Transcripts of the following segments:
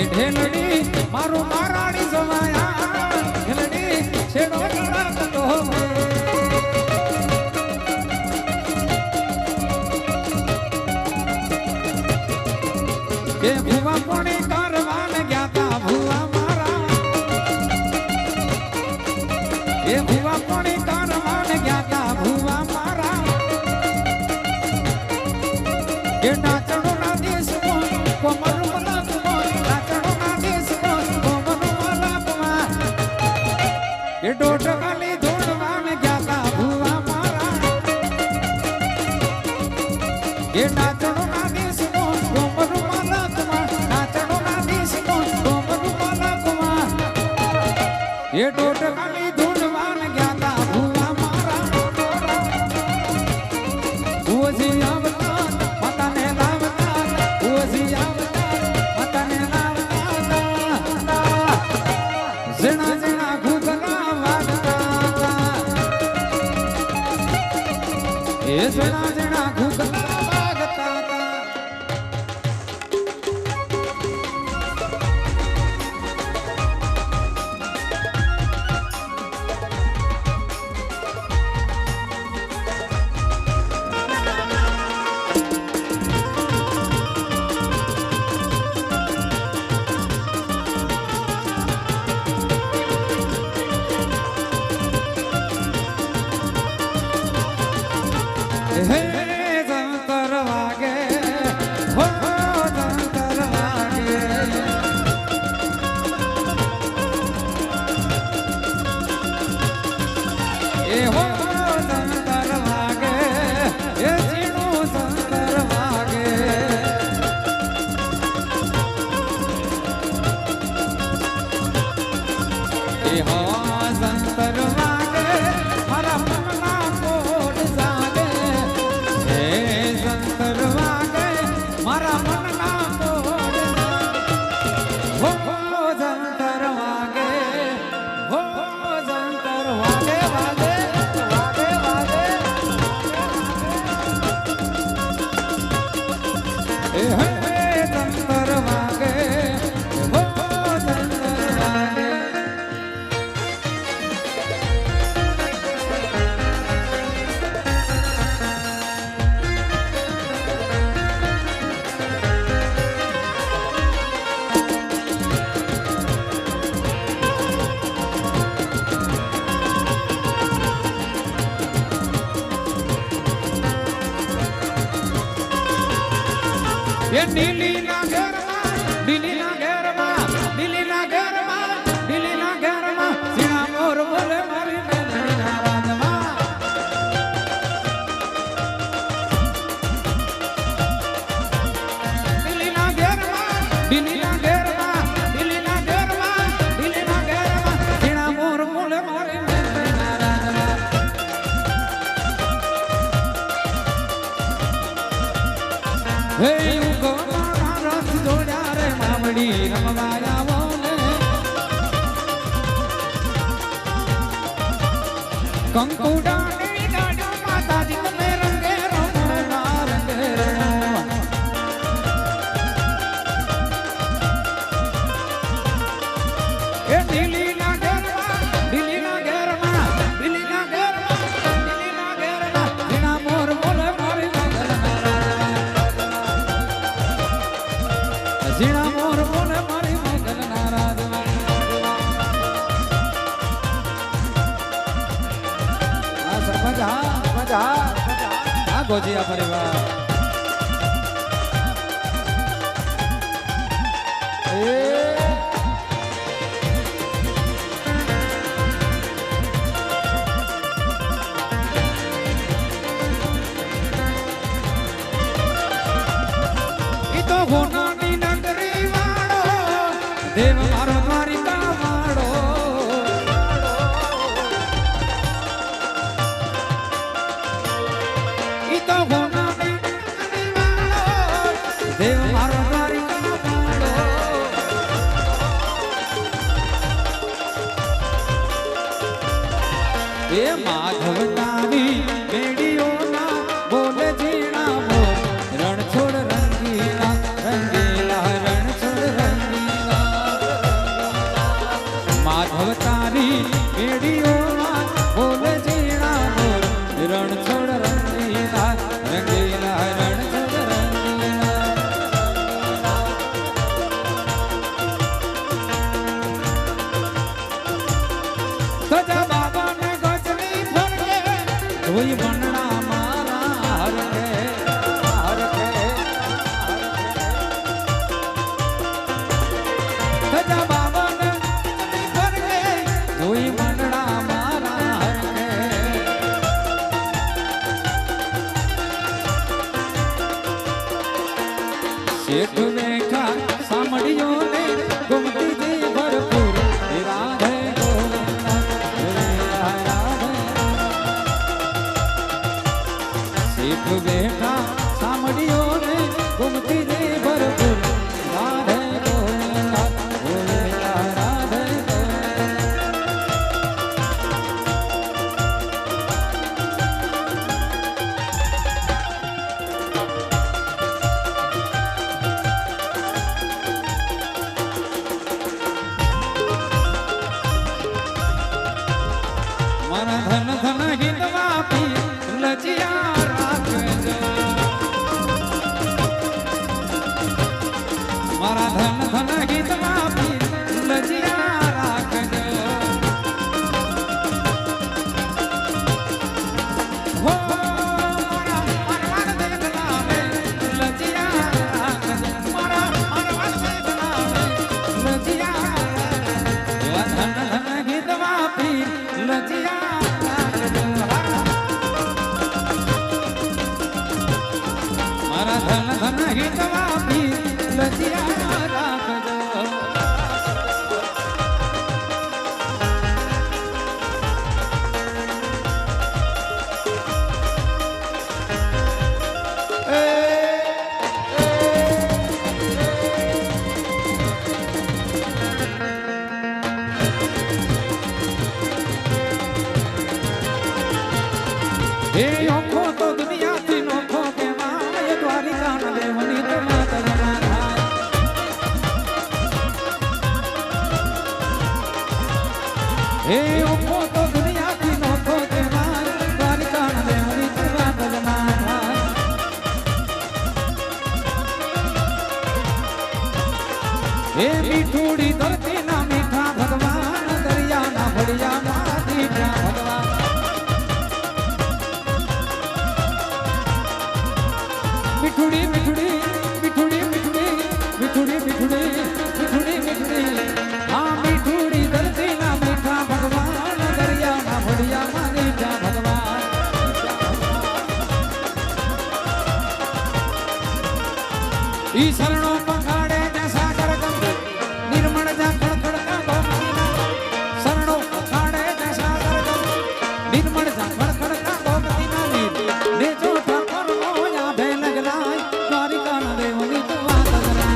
ઢેલડી મારું મારાણી જમાયા ઢેલડી છેડો કડકતો એ ભુવા કોણી કારવાન ગયા તા ભુવા મારા એ ભુવા કોણી કારવાન ગયા તા ભુવા મારા એ નાચણો ના દેશ કોમર ये डोट वाली धोड़वान गया था भुआ मारा ये नाचनो ना देश को गोमरू माला कुमार नाचनो ना देश को गोमरू माला कुमार ये डोट वाली धोड़वान गया था भुआ मारा वो जी आवता पता ने लावता वो जी आवता पता ने लावता जना जना ये जना जना घुगला वागता था जंतर वागे हो जंतर वागे ए हो जंतर वागे ए जीणू जंतर वागे ए हो जंतर वागे हरा मनना कोड जागे जंतर वागे मारा मन ना तोड़ हो जंतर वागे हो जंतर वागे वागे वागे वागे ए जंतर वागे हो जंतर वागे ये नीली ना घर नीली ना घर नीली ना घर नीली ना घर सीना मोर बोले मारी मेलड़ी ना राजमा नीली ना घर नीली ना घर नीली ना घर नीली ना घर सीना मोर बोले मारी मेलड़ी ना राजमा हे रमवाया बोले कंकु डाली डाली माता जी में रंगे रमो रंगे रमो ये नीली ना गरमा नीली ना गरमा नीली ना गरमा नीली ना गरमा बिना मोर बोले मारी मंगल जीना मोर बोले मारी मंगल नाराज सरपंच हाँ गोजिया परिवार तो होना देव मारो द्वारिका मारो तो होना देव मारो द्वारिका मारो ये माधव नानी बेड़ियो ना बोले जीना बोल रण छोड़ रंगीला रंगीला रण छोड़ रंगीला શેઠ બેઠા સાંભળ્યો ને ગમતી જી ભરપૂર રાધે શેઠ બેઠા સાંભળ્યો ને ગમતી જી ભરપૂર રાધે મારા ધન ધન હિતવા પી લજિયા રાખજો મારા ધન ધન હિતવા પી લજિયા રાખજો હો મારા મારવાડ દેખલા મે લજિયા રાખજો મારા મારવાડ દેખલા મે લજિયા ધન ધન હિતવા પી લજિયા મારા ધન ધન હિતવા પી લજિયા રાખજો હે ઓખો તો દુનિયાથી નોખો કેવાય દ્વારિકા ના દેવની તો માતા જના હે ઓખો તો દુનિયાથી નોખો કેવાય દ્વારિકા ના દેવની તો માતા જના હે મીઠુડી ધરતી ના મીઠા ભગવાન દરિયા ના ભડિયા માથી ભગવાન मिठुड़ी मिठुड़ी मिठुड़ी मिठुड़ी मिठुड़ी मिठुड़ी मिठुड़ी मिठुड़ी हाँ मिठुड़ी धरती ना मीठा भगवान दरिया ना भड़िया मीठा भगवान ई शरणों पखाड़े जैसा कर गंग निर्मल जा खड़खड़ का गोमती शरणों पखाड़े जैसा कर गंग निर्मल जा खड़खड़ का गोमती ना ने जो ठाकुर नो या भेल गलाय द्वारिका ना देवनी तो माता जना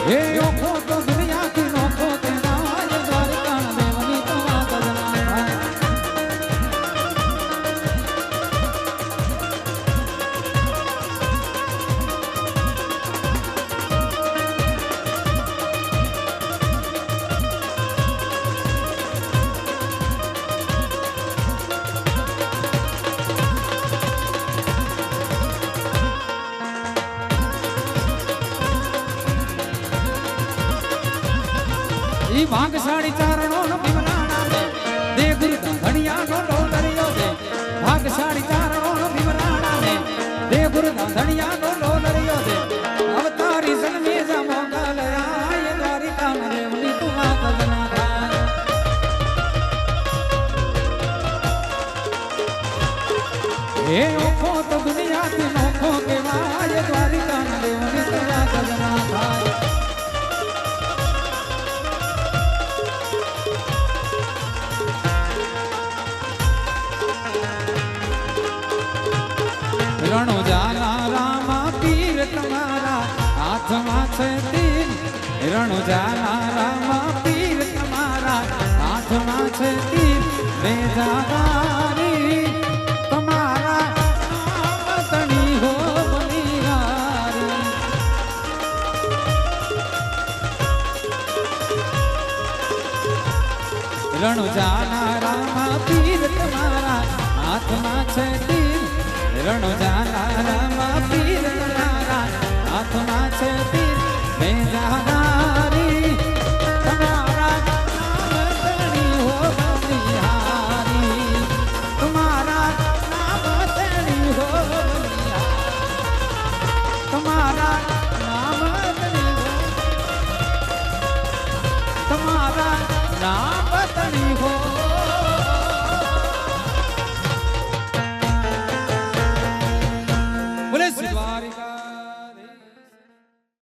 हे ओखो तो दुनिया की नोखो ते नाय द्वारिका ना देवनी तो माता जना ई भागशाળી ચારણો નો ભીમરાણા દે દે ગુરુ ધણિયા નો લોલરિયો દે ભાગશાળી ચારણો નો ભીમરાણા દે દે ગુરુ ધણિયા નો લોલરિયો દે અવતારી જન્મે જા મોગલ આય દ્વારિકા ના દેવની તું માતા જના થાય હે ઓખો તો દુનિયા થી નોખો કેવાય દ્વારિકા ના દેવની તું માતા જના થાય रणो जाला रामा पीर तुम्हारा हाथमा छे तीर रणो जाला रामा पीर तुम्हारा हाथमा छे तीर बेजादारी तुम्हारा तनी हो बलिहारी रणो जाला रामा पीर तुम्हारा हाथमा छे तीर रणो जाला रामा पीर तुम्हारा हाथमा छे तीर